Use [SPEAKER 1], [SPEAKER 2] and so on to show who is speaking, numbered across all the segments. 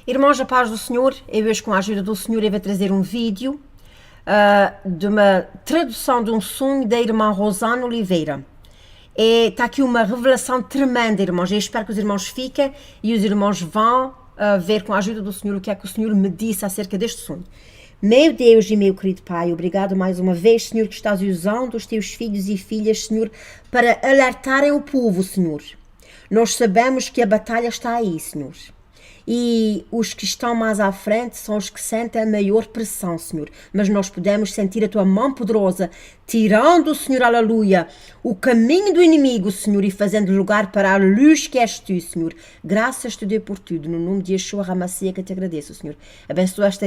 [SPEAKER 1] Irmãos, a paz do Senhor, eu hoje com a ajuda do Senhor eu vou trazer um vídeo de uma tradução de um sonho da irmã Rosana Oliveira. Está aqui uma revelação tremenda, irmãos. Eu espero que os irmãos fiquem e os irmãos vão ver com a ajuda do Senhor o que é que o Senhor me disse acerca deste sonho. Meu Deus e meu querido Pai, obrigado mais uma vez, Senhor, que estás usando os teus filhos e filhas, Senhor, para alertarem o povo, Senhor. Nós sabemos que a batalha está aí, Senhor. E os que estão mais à frente são os que sentem a maior pressão, Senhor. Mas nós podemos sentir a Tua mão poderosa, tirando, Senhor, aleluia, o caminho do inimigo, Senhor, e fazendo lugar para a luz que és Tu, Senhor. Graças te dou por tudo, no nome de Yeshua Hamashiach que te agradeço, Senhor. Abençoa esta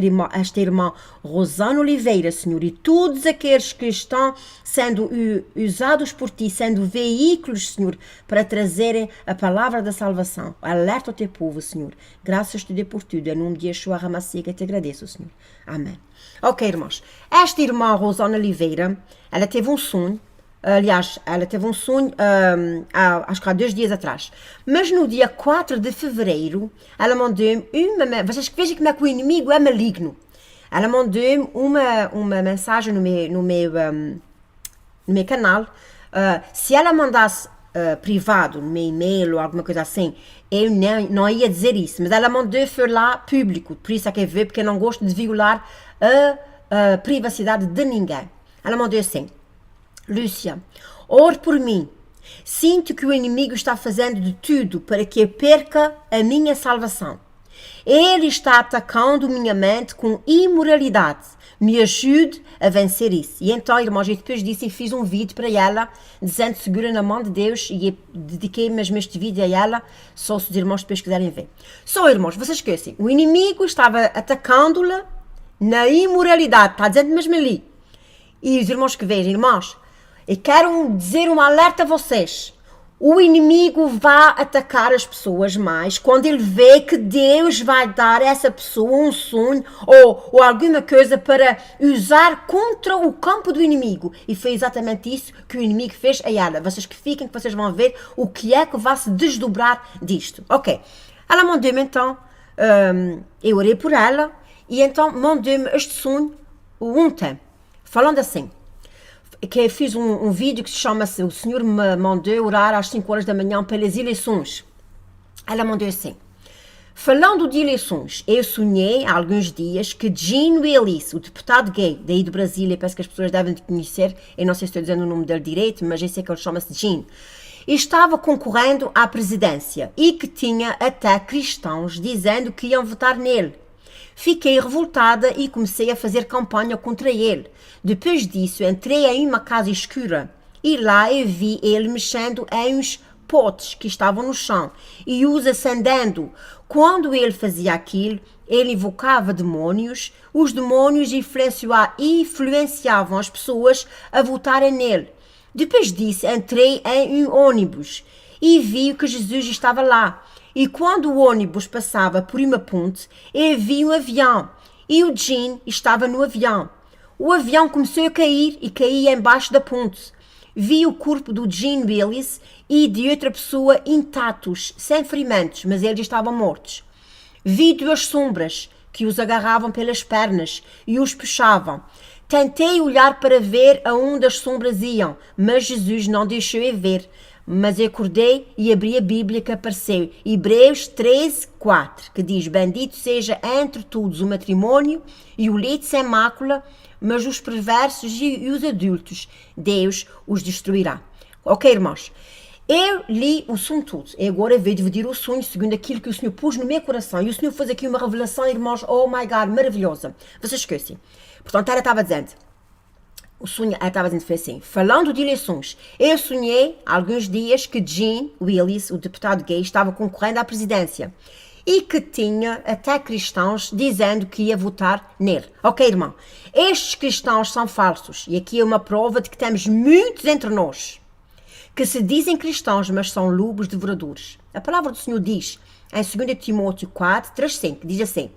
[SPEAKER 1] irmã Rosana Oliveira, Senhor, e todos aqueles que estão sendo usados por Ti, sendo veículos, Senhor, para trazerem a palavra da salvação. Alerta o Teu povo, Senhor. Graças te dou por tudo, em nome de Yeshua Hamashiach que te agradeço, Senhor. Amém. Ok, irmãos. Esta irmã Rosana Oliveira, ela teve um sonho. Aliás, ela teve um sonho, acho que há 2 dias atrás. Mas no dia 4 de fevereiro, ela mandou-me uma... Vocês vejam como é que o inimigo é maligno. Ela mandou-me uma mensagem no meu canal. Se ela mandasse privado, no meu e-mail ou alguma coisa assim, eu não ia dizer isso. Mas ela mandou foi lá público. Por isso é que eu vejo, porque eu não gosto de violar a privacidade de ninguém. Ela mandou assim: Lúcia, ore por mim. Sinto que o inimigo está fazendo de tudo para que eu perca a minha salvação. Ele está atacando minha mente com imoralidade. Me ajude a vencer isso. E então, irmãos, eu depois disso eu fiz um vídeo para ela, dizendo segura na mão de Deus, e dediquei mesmo este vídeo a ela, só se os irmãos depois quiserem ver. Só, irmãos, vocês esquecem, o inimigo estava atacando-la na imoralidade, está dizendo mesmo ali. E os irmãos que vejam, irmãos, eu quero dizer um alerta a vocês. O inimigo vai atacar as pessoas mais quando ele vê que Deus vai dar a essa pessoa um sonho ou alguma coisa para usar contra o campo do inimigo. E foi exatamente isso que o inimigo fez a ela. Vocês que fiquem, que vocês vão ver o que é que vai se desdobrar disto. Ok. Ela mandou-me então, eu orei por ela, e então mandou-me este sonho ontem, falando assim. Que eu fiz um vídeo que se chama-se O Senhor me mandou orar às 5 horas da manhã pelas eleições. Ela mandou assim: falando de eleições, eu sonhei há alguns dias que Jean Willis, o deputado gay daí do Brasil, eu penso que as pessoas devem conhecer, eu não sei se estou dizendo o nome dele direito, mas eu sei que ele chama-se Jean, estava concorrendo à presidência e que tinha até cristãos dizendo que iam votar nele. Fiquei revoltada e comecei a fazer campanha contra ele. Depois disso, entrei em uma casa escura e lá eu vi ele mexendo em uns potes que estavam no chão e os acendendo. Quando ele fazia aquilo, ele invocava demônios. Os demônios influenciavam as pessoas a votarem nele. Depois disso, entrei em um ônibus e vi que Jesus estava lá. E quando o ônibus passava por uma ponte, eu vi um avião e o Jean estava no avião. O avião começou a cair e caía embaixo da ponte. Vi o corpo do Jean Willis e de outra pessoa intactos, sem ferimentos, mas eles estavam mortos. Vi 2 sombras que os agarravam pelas pernas e os puxavam. Tentei olhar para ver aonde as sombras iam, mas Jesus não deixou eu ver. Mas eu acordei e abri a Bíblia que apareceu, Hebreus 13:4, que diz: bendito seja entre todos o matrimônio e o leito sem mácula, mas os perversos e os adultos, Deus os destruirá. Ok, irmãos? Eu li o sonho todo, e agora vou dividir o sonho segundo aquilo que o Senhor pôs no meu coração, e o Senhor fez aqui uma revelação, irmãos, oh my God, maravilhosa. Vocês esquecem. Portanto, ela estava dizendo, o sonho, ela estava dizendo, foi assim: falando de eleições, eu sonhei há alguns dias que Jean Willis, o deputado gay, estava concorrendo à presidência e que tinha até cristãos dizendo que ia votar nele. Ok, irmão? Estes cristãos são falsos e aqui é uma prova de que temos muitos entre nós que se dizem cristãos, mas são lobos devoradores. A palavra do Senhor diz, em 2 Timóteo 4, 3:5, diz assim: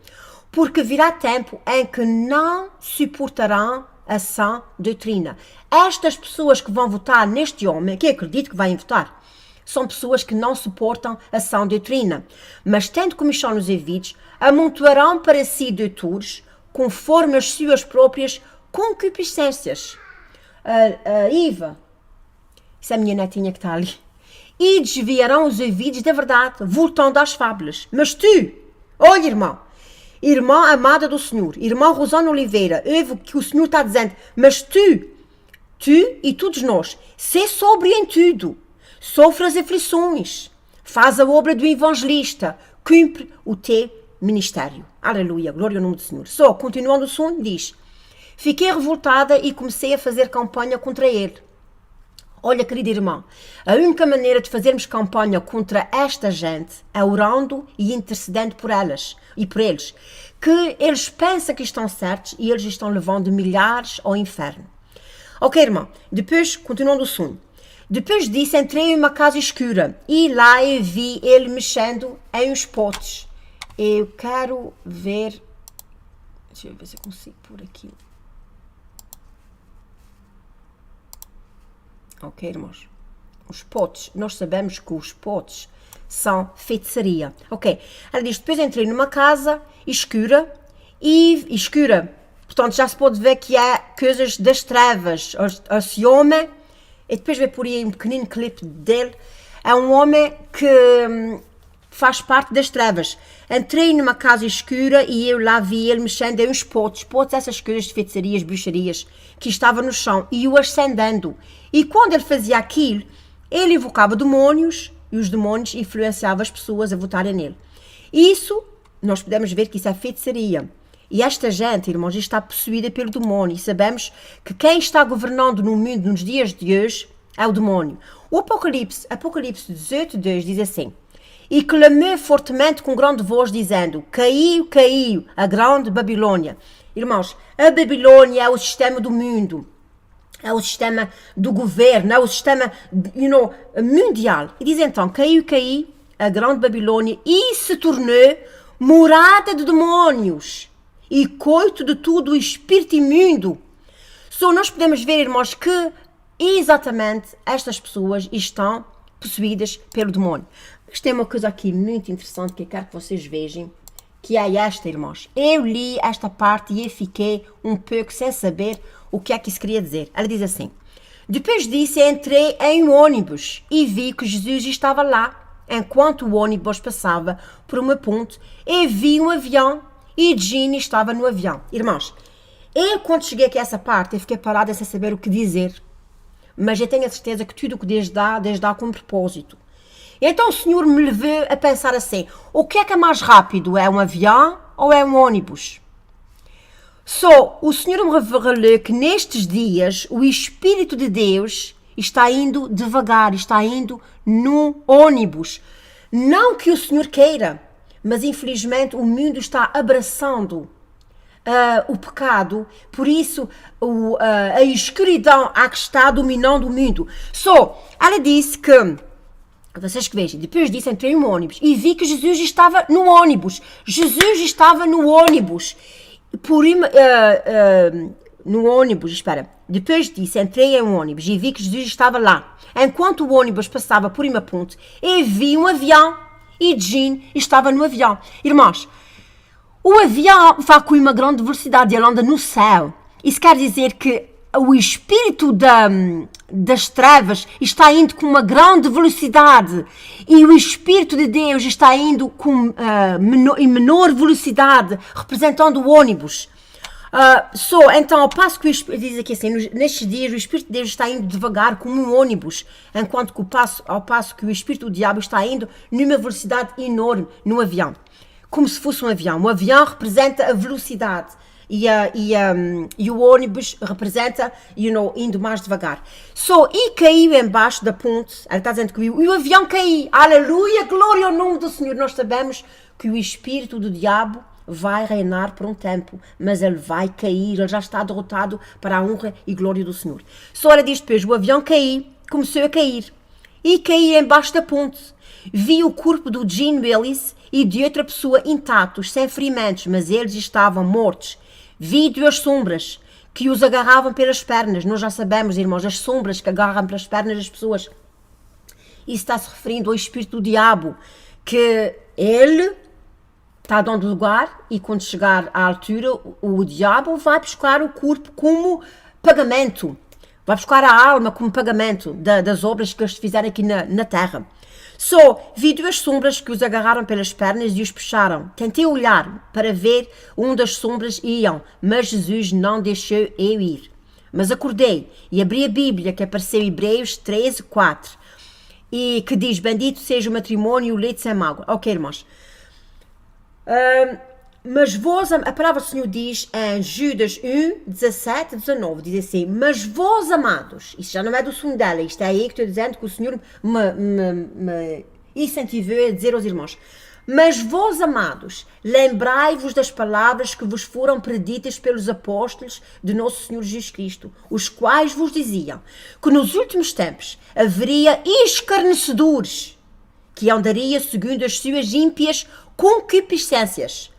[SPEAKER 1] porque virá tempo em que não suportarão a sã doutrina. Estas pessoas que vão votar neste homem, que acredito que vão votar, são pessoas que não suportam a sã doutrina, mas tendo comichão nos ouvidos, amontoarão para si doutores, conforme as suas próprias concupiscências. Iva, isso é a minha netinha que está ali. E desviarão os ouvidos da verdade, voltando às fábulas. Mas tu, olha irmã amada do Senhor, irmã Rosana Oliveira, ouve o que o Senhor está dizendo, mas tu e todos nós, sê sóbrio em tudo, sofre as aflições, faz a obra do evangelista, cumpre o teu ministério. Aleluia, glória ao nome do Senhor. Só, continuando o sonho, diz, fiquei revoltada e comecei a fazer campanha contra ele. Olha, querida irmã, a única maneira de fazermos campanha contra esta gente é orando e intercedendo por elas e por eles, que eles pensam que estão certos e eles estão levando milhares ao inferno. Ok, irmã, depois, continuando o sonho, depois disso entrei em uma casa escura e lá eu vi ele mexendo em uns potes. Eu quero ver, deixa eu ver se eu consigo por aqui. Ok, irmãos? Os potes, nós sabemos que os potes são feitiçaria. Ok, ela diz, depois entrei numa casa escura, portanto já se pode ver que há coisas das trevas. Esse homem, e depois vê por aí um pequenino clipe dele, é um homem que faz parte das trevas. Entrei numa casa escura e eu lá vi ele mexendo em uns potes, essas coisas de feitiçarias, bruxarias, que estavam no chão, e o acendendo. E quando ele fazia aquilo, ele invocava demónios, e os demónios influenciavam as pessoas a votarem nele. Isso, nós podemos ver que isso é feitiçaria. E esta gente, irmãos, está possuída pelo demónio. E sabemos que quem está governando no mundo nos dias de hoje é o demónio. O Apocalipse 18:2 diz assim, e clamou fortemente com grande voz, dizendo, caiu, caiu a grande Babilônia. Irmãos, a Babilônia é o sistema do mundo, é o sistema do governo, é o sistema mundial. E diz então, caiu, caiu a grande Babilônia e se tornou morada de demónios e coito de tudo o espírito imundo. Só nós podemos ver, irmãos, que exatamente estas pessoas estão possuídas pelo demónio. Mas tem uma coisa aqui muito interessante que eu quero que vocês vejam, que é esta, irmãos. Eu li esta parte e eu fiquei um pouco sem saber o que é que isso queria dizer. Ela diz assim, depois disso entrei em um ônibus e vi que Jesus estava lá. Enquanto o ônibus passava por uma ponte, eu vi um avião e Jean estava no avião. Irmãos, eu quando cheguei aqui a essa parte, eu fiquei parada sem saber o que dizer. Mas eu tenho a certeza que tudo o que Deus dá com propósito. Então o Senhor me levou a pensar assim, o que é mais rápido? É um avião ou é um ônibus? O Senhor me revelou que nestes dias o Espírito de Deus está indo devagar, está indo no ônibus. Não que o Senhor queira, mas infelizmente o mundo está abraçando o pecado, por isso a escuridão que está dominando o mundo. Ela disse que, vocês que vejam, depois disso entrei no ônibus e vi que Jesus estava no ônibus. Jesus estava no ônibus. Depois disso entrei em um ônibus e vi que Jesus estava lá. Enquanto o ônibus passava por uma ponte, eu vi um avião e Jean estava no avião. Irmãos, o avião vai com uma grande velocidade, ele anda no céu. Isso quer dizer que o espírito das trevas está indo com uma grande velocidade e o Espírito de Deus está indo em menor velocidade, representando o ônibus. Então, ao passo que o Espírito diz aqui assim, nestes dias o Espírito de Deus está indo devagar como um ônibus, enquanto que ao passo que o Espírito do Diabo está indo numa velocidade enorme no avião, como se fosse um avião. O avião representa a velocidade. E o ônibus representa, indo mais devagar. E caiu embaixo da ponte, ela está dizendo que o avião caiu. Aleluia, glória ao nome do Senhor. Nós sabemos que o espírito do diabo vai reinar por um tempo, mas ele vai cair, ele já está derrotado para a honra e glória do Senhor. Ela diz depois, o avião caiu, começou a cair, e caiu embaixo da ponte. Vi o corpo do Jean Willis e de outra pessoa intactos, sem ferimentos, mas eles estavam mortos. Vi duas sombras que os agarravam pelas pernas. Nós já sabemos, irmãos, as sombras que agarram pelas pernas das pessoas. Isso está se referindo ao espírito do diabo, que ele está dando lugar e quando chegar à altura, o diabo vai buscar o corpo como pagamento. Vai buscar a alma como pagamento das obras que eles fizeram aqui na terra. Só vi duas sombras que os agarraram pelas pernas e os puxaram. Tentei olhar para ver onde as sombras iam, mas Jesus não deixou eu ir. Mas acordei e abri a Bíblia, que apareceu em Hebreus 13, 4, e que diz, bendito seja o matrimônio e o leite sem mágoa. Ok, irmãos. Mas vós, a palavra do Senhor diz em Judas 1, 17, 19, diz assim, mas vós amados, isto já não é do sonho dela, isto é aí que estou dizendo que o Senhor me incentivou a dizer aos irmãos, mas vós amados, lembrai-vos das palavras que vos foram preditas pelos apóstolos de nosso Senhor Jesus Cristo, os quais vos diziam que nos últimos tempos haveria escarnecedores que andariam segundo as suas ímpias concupiscências.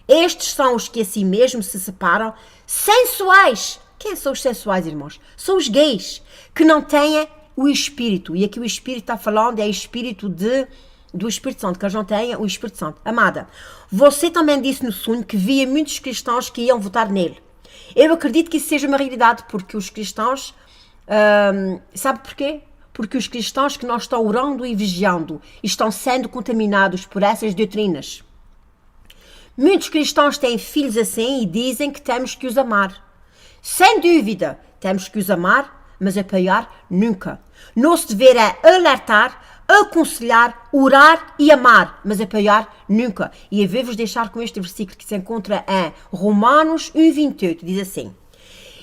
[SPEAKER 1] Estes são os que a si mesmo se separam, sensuais. Quem são os sensuais, irmãos? São os gays, que não têm o Espírito. E aqui o Espírito está falando, é o Espírito do Espírito Santo, que eles não têm o Espírito Santo. Amada, você também disse no sonho que via muitos cristãos que iam votar nele. Eu acredito que isso seja uma realidade, porque os cristãos, sabe porquê? Porque os cristãos que não estão orando e vigiando estão sendo contaminados por essas doutrinas. Muitos cristãos têm filhos assim e dizem que temos que os amar. Sem dúvida, temos que os amar, mas apoiar nunca. Nosso dever é alertar, aconselhar, orar e amar, mas apoiar nunca. E eu vou-vos deixar com este versículo que se encontra em Romanos 1,28, diz assim.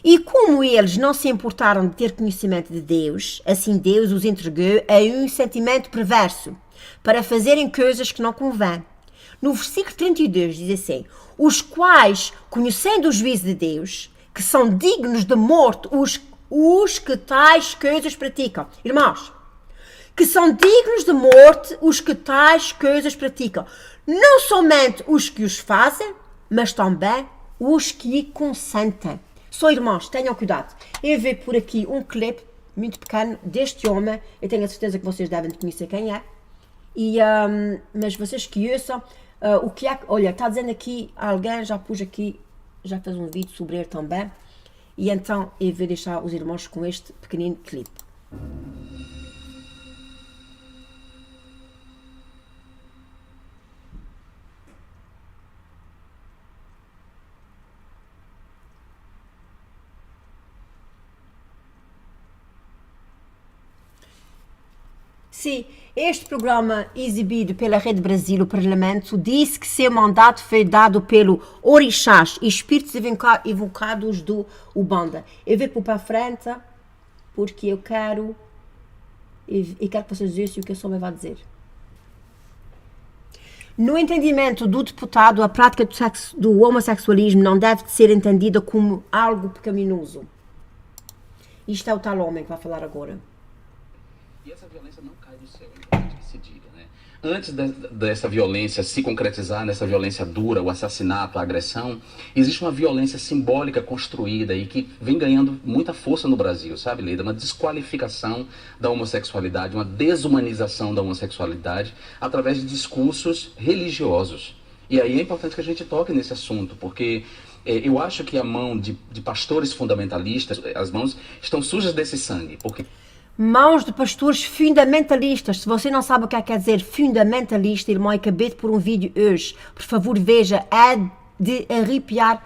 [SPEAKER 1] E como eles não se importaram de ter conhecimento de Deus, assim Deus os entregou a um sentimento perverso, para fazerem coisas que não convém. No versículo 32 diz assim, os quais, conhecendo o juízo de Deus, que são dignos de morte, os que tais coisas praticam. Irmãos, que são dignos de morte os que tais coisas praticam. Não somente os que os fazem, mas também os que consentem. Só irmãos, tenham cuidado. Eu vi por aqui um clipe muito pequeno deste homem. Eu tenho a certeza que vocês devem conhecer quem é. Mas vocês que ouçam, o que é, olha, está dizendo aqui, alguém já pus aqui, já fez um vídeo sobre ele também, e então eu vou deixar os irmãos com este pequenino clipe. Sim, este programa exibido pela Rede Brasil, o Parlamento, disse que seu mandato foi dado pelo orixás, espíritos evocados do Ubanda. Eu vou pôr para a frente, porque eu quero que vocês ouçam o que eu só me vai dizer. No entendimento do deputado, a prática do homossexualismo não deve ser entendida como algo pecaminoso. Isto é o tal homem que vai falar agora.
[SPEAKER 2] E essa violência não cai do céu, é importante que se diga, né? Antes dessa violência se concretizar, nessa violência dura, o assassinato, a agressão, existe uma violência simbólica construída e que vem ganhando muita força no Brasil, sabe, Leida? Uma desqualificação da homossexualidade, uma desumanização da homossexualidade através de discursos religiosos. E aí é importante que a gente toque nesse assunto, porque eu acho que a mão de pastores fundamentalistas, as mãos estão sujas desse sangue, porque...
[SPEAKER 1] Mãos de pastores fundamentalistas. Se você não sabe o que quer dizer fundamentalista, irmão, acabei de pôr um vídeo hoje. Por favor, veja. É de arrepiar.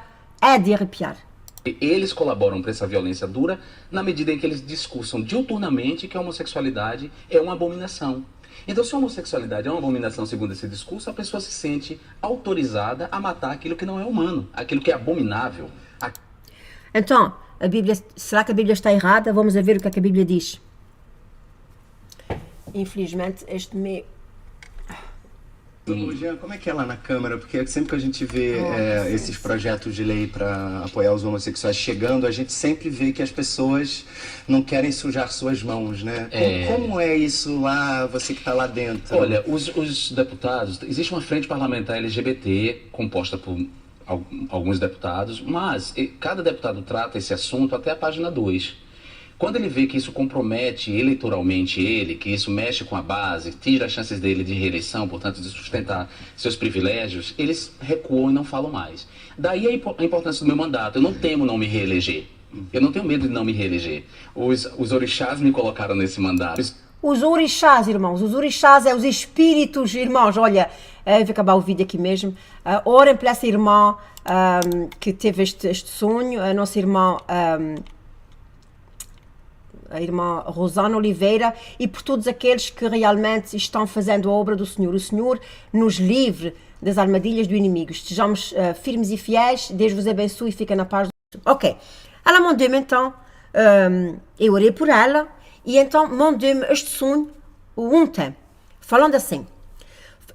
[SPEAKER 2] Eles colaboram para essa violência dura na medida em que eles discursam diuturnamente que a homossexualidade é uma abominação. Então, se a homossexualidade é uma abominação segundo esse discurso, a pessoa se sente autorizada a matar aquilo que não é humano, aquilo que é abominável.
[SPEAKER 1] Então, a Bíblia, será que a Bíblia está errada? Vamos ver o que a Bíblia diz. Infelizmente, este meio...
[SPEAKER 3] Jean, como é que é lá na Câmara? Porque sempre que a gente vê esses projetos de lei para apoiar os homossexuais chegando, a gente sempre vê que as pessoas não querem sujar suas mãos, né? Como é isso lá, você que está lá dentro?
[SPEAKER 2] Olha, os deputados... Existe uma frente parlamentar LGBT composta por alguns deputados, mas cada deputado trata esse assunto até a página 2. Quando ele vê que isso compromete eleitoralmente ele, que isso mexe com a base, tira as chances dele de reeleição, portanto, de sustentar seus privilégios, eles recuam e não falam mais. Daí a importância do meu mandato. Eu não temo não me reeleger. Eu não tenho medo de não me reeleger. Os orixás me colocaram nesse mandato.
[SPEAKER 1] Os orixás, irmãos, os orixás é os espíritos, irmãos, olha, vou acabar o vídeo aqui mesmo, orem por essa irmã que teve este sonho, a nossa irmã, a irmã Rosana Oliveira, e por todos aqueles que realmente estão fazendo a obra do Senhor. O Senhor nos livre das armadilhas do inimigo. Estejamos firmes e fiéis, Deus vos abençoe e fica na paz do Senhor. Ok, ela mandou-me então, eu orei por ela, e então mandou-me este sonho ontem, falando assim,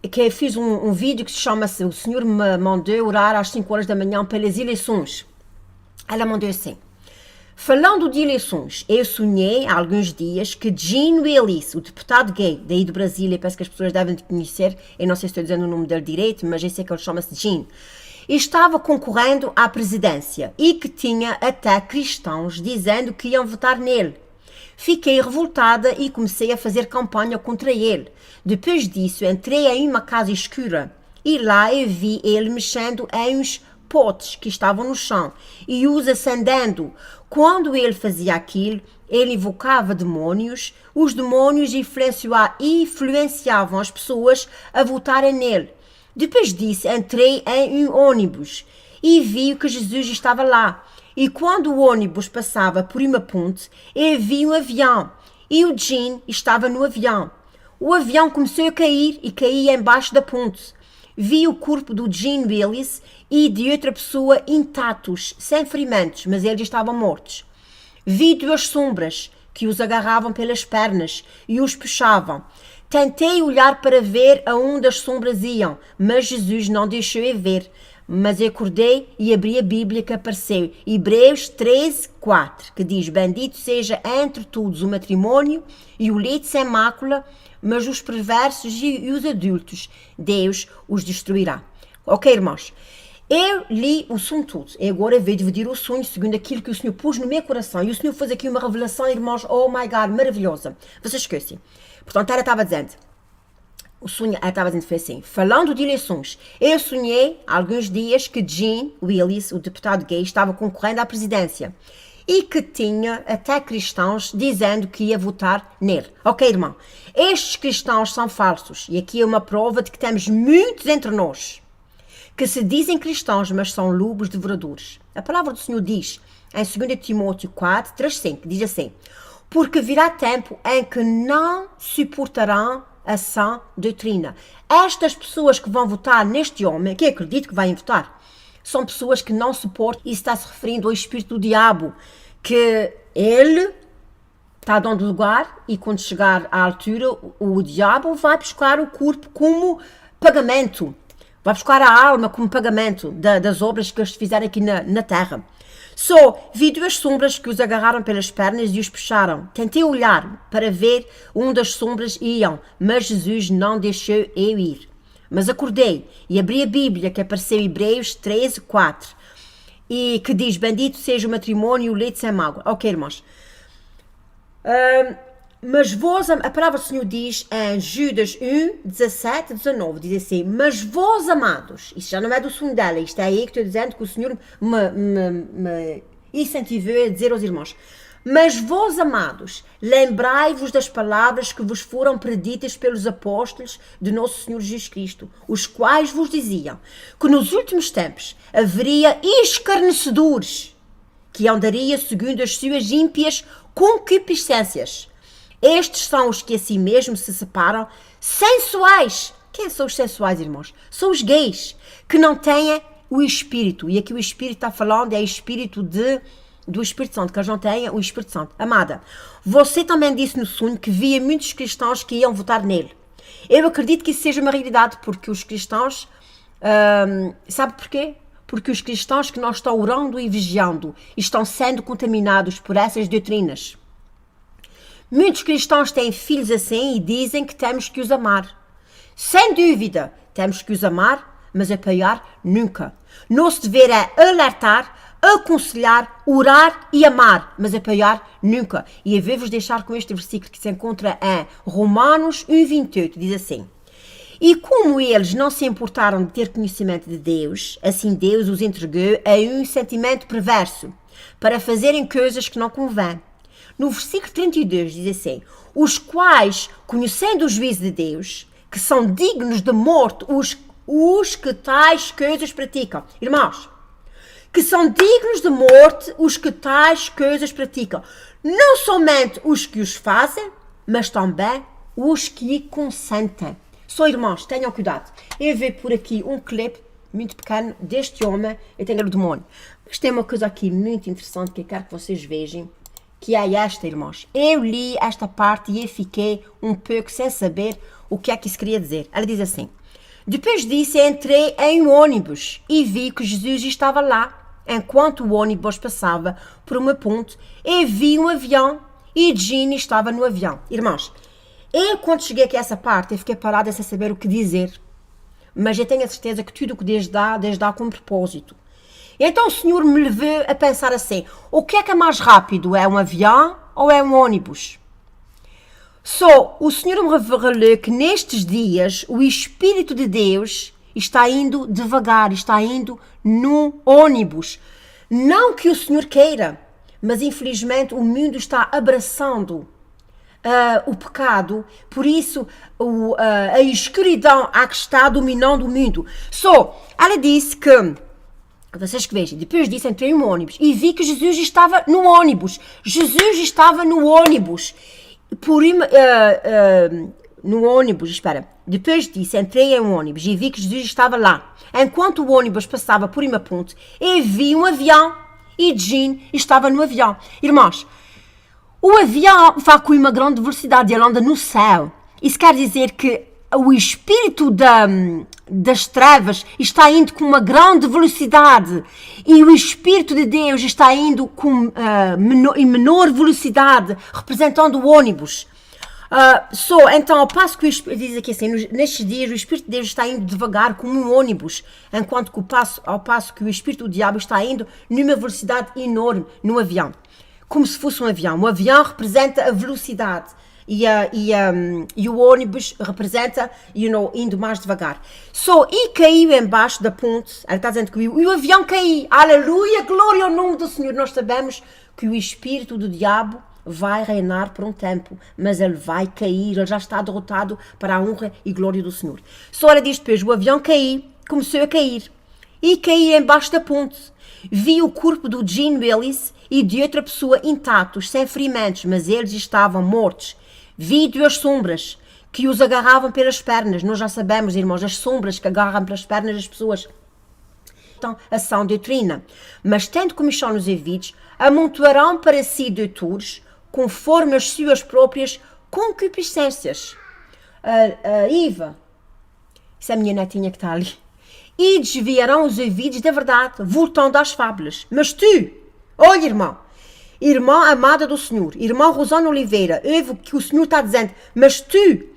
[SPEAKER 1] que eu fiz um vídeo que se chama O Senhor me mandou orar às 5 horas da manhã pelas eleições. Ela mandou assim, falando de eleições, eu sonhei há alguns dias que Jean Willis, o deputado gay daí do Brasil, eu penso que as pessoas devem conhecer, eu não sei se estou dizendo o nome dele direito, mas eu sei que ele chama-se Jean, estava concorrendo à presidência e que tinha até cristãos dizendo que iam votar nele. Fiquei revoltada e comecei a fazer campanha contra ele. Depois disso, entrei em uma casa escura e lá eu vi ele mexendo em uns potes que estavam no chão e os acendendo. Quando ele fazia aquilo, ele invocava demônios. Os demônios influenciavam as pessoas a votarem nele. Depois disso, entrei em um ônibus e vi que Jesus estava lá. E quando o ônibus passava por uma ponte, eu vi um avião e o Jean estava no avião. O avião começou a cair e caía embaixo da ponte. Vi o corpo do Jean Willis e de outra pessoa intactos, sem ferimentos, mas eles estavam mortos. Vi 2 sombras que os agarravam pelas pernas e os puxavam. Tentei olhar para ver aonde as sombras iam, mas Jesus não deixou eu ver. Mas eu acordei e abri a Bíblia que apareceu, Hebreus 13:4, que diz, bendito seja entre todos o matrimônio e o leite sem mácula, mas os perversos e os adultos, Deus os destruirá. Ok, irmãos? Eu li o sonho todo, e agora vou dividir o sonho segundo aquilo que o Senhor pôs no meu coração, e o Senhor fez aqui uma revelação, irmãos, oh my God, maravilhosa. Vocês esquecem. Portanto, ela estava dizendo, o sonho, ela estava dizendo, foi assim, falando de eleições, eu sonhei há alguns dias que Jean Willis, o deputado gay, estava concorrendo à presidência e que tinha até cristãos dizendo que ia votar nele. Ok, irmão, estes cristãos são falsos e aqui é uma prova de que temos muitos entre nós que se dizem cristãos, mas são lobos devoradores. A palavra do Senhor diz, em 2 Timóteo 4, 3:5, diz assim, porque virá tempo em que não suportarão a sã doutrina. Estas pessoas que vão votar neste homem, que acredito que vão votar, são pessoas que não suportam, e está se referindo ao espírito do diabo, que ele está dando lugar e quando chegar à altura, o diabo vai buscar o corpo como pagamento, vai buscar a alma como pagamento das obras que eles fizeram aqui na terra. Só vi 2 sombras que os agarraram pelas pernas e os puxaram. Tentei olhar para ver onde as sombras iam, mas Jesus não deixou eu ir. Mas acordei e abri a Bíblia que apareceu em Hebreus 13:4 e que diz, bendito seja o matrimônio e o leite sem mágoa. Ok, irmãos. Mas vós, a palavra do Senhor diz em Judas 1:17-19, diz assim, mas vós amados, isto já não é do sonho dela, isto é aí que estou dizendo que o Senhor me incentivou a dizer aos irmãos, mas vós amados, lembrai-vos das palavras que vos foram preditas pelos apóstolos de nosso Senhor Jesus Cristo, os quais vos diziam que nos últimos tempos haveria escarnecedores que andariam segundo as suas ímpias concupiscências. Estes são os que a si mesmo se separam, sensuais. Quem são os sensuais, irmãos? São os gays, que não têm o Espírito. E aqui o Espírito está falando, é o Espírito do Espírito Santo, que eles não têm o Espírito Santo. Amada, você também disse no sonho que via muitos cristãos que iam votar nele. Eu acredito que isso seja uma realidade, porque os cristãos, sabe porquê? Porque os cristãos que não estão orando e vigiando estão sendo contaminados por essas doutrinas. Muitos cristãos têm filhos assim e dizem que temos que os amar. Sem dúvida, temos que os amar, mas apoiar nunca. Nosso dever é alertar, aconselhar, orar e amar, mas apoiar nunca. E eu vou-vos deixar com este versículo que se encontra em Romanos 1:28, diz assim: e como eles não se importaram de ter conhecimento de Deus, assim Deus os entregou a um sentimento perverso, para fazerem coisas que não convém. No versículo 32 diz assim: os quais, conhecendo o juízo de Deus, que são dignos de morte os que tais coisas praticam. Irmãos, que são dignos de morte os que tais coisas praticam. Não somente os que os fazem, mas também os que consentem. Só, irmãos, tenham cuidado. Eu vi por aqui um clipe muito pequeno deste homem, eu tenho o demônio. Mas tem uma coisa aqui muito interessante que eu quero que vocês vejam, que é esta, irmãos. Eu li esta parte e eu fiquei um pouco sem saber o que é que isso queria dizer. Ela diz assim: depois disso entrei em um ônibus e vi que Jesus estava lá. Enquanto o ônibus passava por uma ponte, eu vi um avião e Ginny estava no avião. Irmãos, eu quando cheguei aqui a essa parte, eu fiquei parada sem saber o que dizer. Mas eu tenho a certeza que tudo o que Deus dá com propósito. Então o Senhor me levou a pensar assim: o que é mais rápido? É um avião ou é um ônibus? Só o Senhor me revelou que nestes dias o Espírito de Deus está indo devagar, está indo no ônibus. Não que o Senhor queira, mas infelizmente o mundo está abraçando o pecado, por isso a escuridão que está dominando o mundo. Só, ela disse que, vocês que vejam, depois disso entrei no ônibus e vi que Jesus estava no ônibus. Jesus estava no ônibus. No ônibus, espera. Depois disso entrei em um ônibus e vi que Jesus estava lá. Enquanto o ônibus passava por uma ponte, eu vi um avião e Jean estava no avião. Irmãos, o avião vai com uma grande velocidade, ele anda no céu. Isso quer dizer que o espírito das trevas está indo com uma grande velocidade e o Espírito de Deus está indo em menor velocidade, representando o ônibus. Então, ao passo que o Espírito diz aqui assim, nestes dias o Espírito de Deus está indo devagar como um ônibus, enquanto que ao passo que o Espírito do Diabo está indo numa velocidade enorme no avião, como se fosse um avião. O avião representa a velocidade e o ônibus representa, indo mais devagar. E caiu embaixo da ponte, ela está dizendo que o avião caiu. Aleluia, glória ao nome do Senhor. Nós sabemos que o Espírito do Diabo vai reinar por um tempo, mas ele vai cair, ele já está derrotado para a honra e glória do Senhor. Ela diz depois, o avião caiu, começou a cair, e caiu embaixo da ponte. Vi o corpo do Gene Willis e de outra pessoa intactos, sem ferimentos, mas eles estavam mortos. Vi duas sombras que os agarravam pelas pernas. Nós já sabemos, irmãos, as sombras que agarram pelas pernas das pessoas. Então, a sã doutrina. Mas tendo comichão nos ouvidos, amontoarão para si doutores, conforme as suas próprias concupiscências. Iva, isso é a minha netinha que está ali. E desviarão os ouvidos da verdade, voltando às fábulas. Mas tu, olha, irmã amada do Senhor, irmã Rosana Oliveira, ouve o que o Senhor está dizendo, mas tu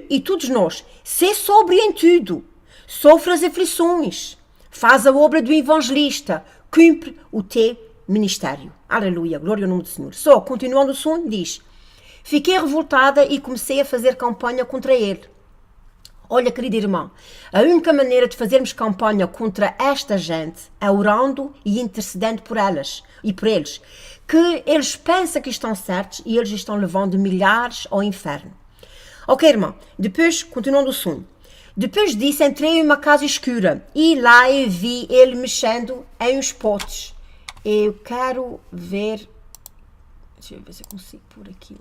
[SPEAKER 1] e todos nós, sê sóbrio em tudo, sofre as aflições, faz a obra do evangelista, cumpre o teu ministério. Aleluia, glória ao nome do Senhor. Continuando o som, diz: fiquei revoltada e comecei a fazer campanha contra ele. Olha, querida irmã, a única maneira de fazermos campanha contra esta gente é orando e intercedendo por elas e por eles, que eles pensam que estão certos e eles estão levando milhares ao inferno. Ok, irmã, depois, continuando o som. Depois disso, entrei em uma casa escura e lá eu vi ele mexendo em uns potes. Eu quero ver... Deixa eu ver se eu consigo pôr aqui.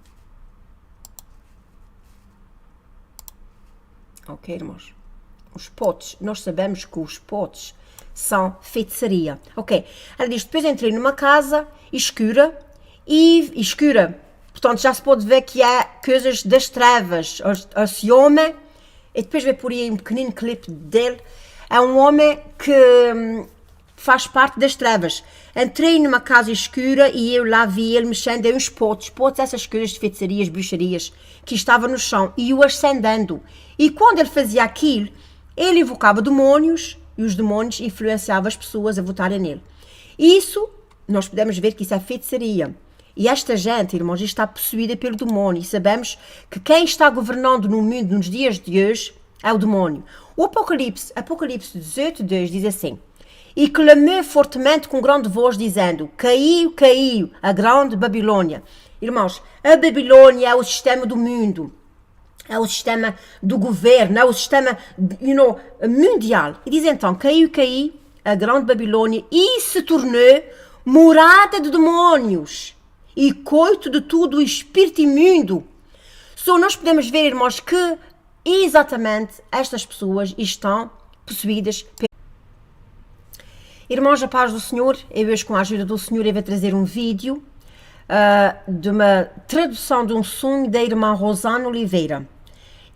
[SPEAKER 1] Ok, irmãos? Os potes, nós sabemos que os potes são feitiçaria. Ok, ela diz, depois entrei numa casa escura, portanto já se pode ver que há coisas das trevas. Esse homem, e depois vai por aí um pequenino clipe dele, é um homem que faz parte das trevas. Entrei numa casa escura e eu lá vi ele mexendo em uns potes, essas coisas de feitiçarias, bruxarias, que estavam no chão, e o acendendo. E quando ele fazia aquilo, ele invocava demónios, e os demónios influenciavam as pessoas a votarem nele. Isso, nós podemos ver que isso é feitiçaria. E esta gente, irmãos, está possuída pelo demônio. E sabemos que quem está governando no mundo nos dias de hoje é o demônio. O Apocalipse 18:2 diz assim: E clamou fortemente com grande voz, dizendo: Caiu, caiu a grande Babilônia. Irmãos, a Babilônia é o sistema do mundo. É o sistema do governo, é o sistema mundial. E diz então: Caiu, caiu a grande Babilônia e se tornou morada de demônios e coito de tudo o espírito imundo. Só nós podemos ver, irmãos, que exatamente estas pessoas estão possuídas. Irmãos, a paz do Senhor, eu hoje com a ajuda do Senhor eu vou trazer um vídeo de uma tradução de um sonho da irmã Rosana Oliveira.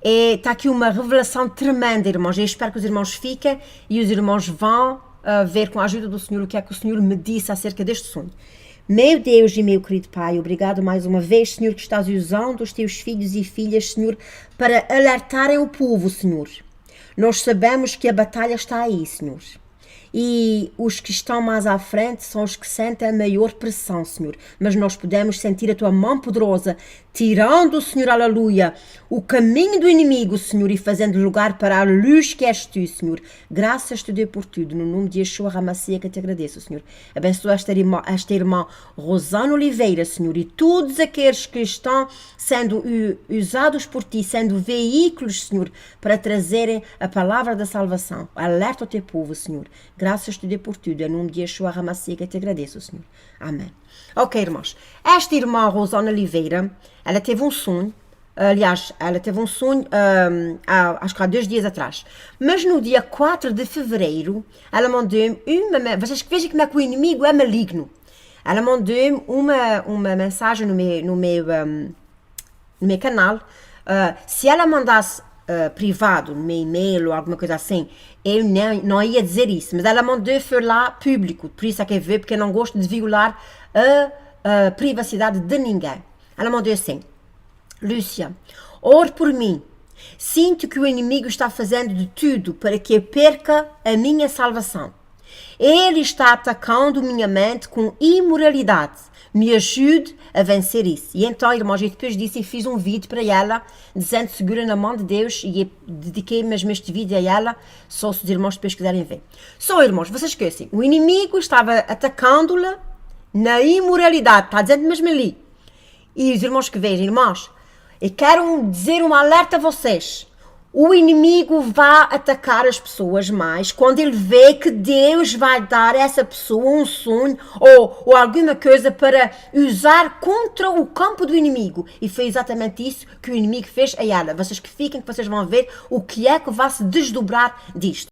[SPEAKER 1] Está aqui uma revelação tremenda, irmãos. Eu espero que os irmãos fiquem e os irmãos vão ver com a ajuda do Senhor o que é que o Senhor me disse acerca deste sonho. Meu Deus e meu querido Pai, obrigado mais uma vez, Senhor, que estás usando os teus filhos e filhas, Senhor, para alertarem o povo, Senhor. Nós sabemos que a batalha está aí, Senhor. E os que estão mais à frente são os que sentem a maior pressão, Senhor. Mas nós podemos sentir a Tua mão poderosa, tirando, Senhor, aleluia, o caminho do inimigo, Senhor, e fazendo lugar para a luz que és Tu, Senhor. Graças te dou por tudo, no nome de Yeshua Hamashiach, que te agradeço, Senhor. Abençoa esta irmã Rosana Oliveira, Senhor, e todos aqueles que estão sendo usados por Ti, sendo veículos, Senhor, para trazerem a palavra da salvação. Alerta o Teu povo, Senhor. Graças te dou por tudo, em nome de Yeshua Hamashiach, que te agradeço, Senhor. Amém. Ok, irmãos. Esta irmã Rosana Oliveira, ela teve um sonho. Aliás, ela teve um sonho, acho que há 2 dias atrás. Mas no dia 4 de fevereiro, ela mandou-me uma... Vocês vejam como é que o inimigo é maligno. Ela mandou-me uma mensagem no meu canal. Se ela mandasse privado, no meu e-mail ou alguma coisa assim, eu não ia dizer isso. Mas ela mandou foi lá público. Por isso é que eu vejo, porque eu não gosto de violar a privacidade de ninguém. Ela mandou assim: Lúcia, ore por mim. Sinto que o inimigo está fazendo de tudo para que eu perca a minha salvação. Ele está atacando minha mente com imoralidade. Me ajude a vencer isso. E então, irmãos, eu depois disso, eu fiz um vídeo para ela, dizendo segura na mão de Deus, e dediquei mesmo este vídeo a ela, só se os irmãos depois quiserem ver. Só, irmãos, vocês esquecem, o inimigo estava atacando-la na imoralidade, está dizendo mesmo ali. E os irmãos que vejam, irmãos, eu quero dizer um alerta a vocês. O inimigo vai atacar as pessoas mais quando ele vê que Deus vai dar a essa pessoa um sonho ou alguma coisa para usar contra o campo do inimigo. E foi exatamente isso que o inimigo fez a ela. Vocês que fiquem, que vocês vão ver o que é que vai se desdobrar disto.